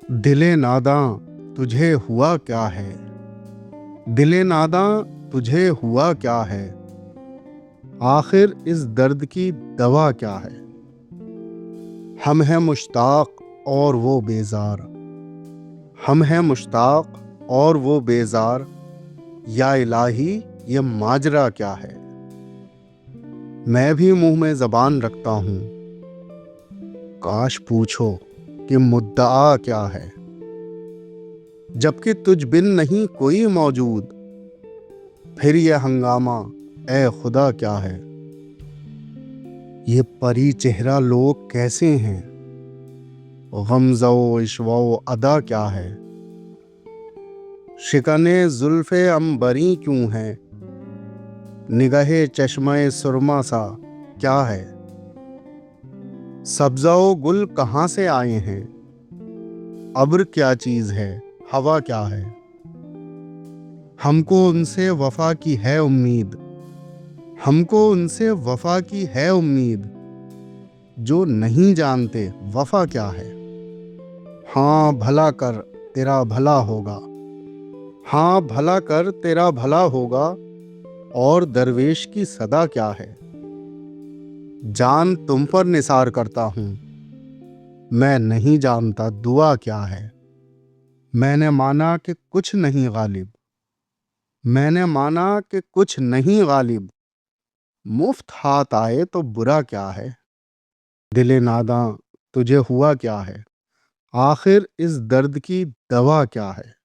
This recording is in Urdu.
دل ناداں تجھے ہوا کیا ہے؟ دل ناداں تجھے ہوا کیا ہے؟ آخر اس درد کی دوا کیا ہے؟ ہم ہیں مشتاق اور وہ بیزار، ہم ہیں مشتاق اور وہ بیزار، یا الہی یہ ماجرا کیا ہے؟ میں بھی منہ میں زبان رکھتا ہوں، کاش پوچھو کہ مدعا کیا ہے؟ جبکہ تجھ بن نہیں کوئی موجود، پھر یہ ہنگامہ اے خدا کیا ہے؟ یہ پری چہرہ لوگ کیسے ہیں؟ غمزہ و عشوہ و ادا کیا ہے؟ شکنے زلف عنبری کیوں ہے؟ نگہ چشمہ سرما سا کیا ہے؟ سبزہ و گل کہاں سے آئے ہیں؟ ابر کیا چیز ہے؟ ہوا کیا ہے؟ ہم کو ان سے وفا کی ہے امید، ہم کو ان سے وفا کی ہے امید، جو نہیں جانتے وفا کیا ہے۔ ہاں بھلا کر تیرا بھلا ہوگا، ہاں بھلا کر تیرا بھلا ہوگا، اور درویش کی صدا کیا ہے؟ جان تم پر نثار کرتا ہوں، میں نہیں جانتا دعا کیا ہے۔ میں نے مانا کہ کچھ نہیں غالب، میں نے مانا کہ کچھ نہیں غالب، مفت ہاتھ آئے تو برا کیا ہے۔ دل ناداں تجھے ہوا کیا ہے؟ آخر اس درد کی دوا کیا ہے؟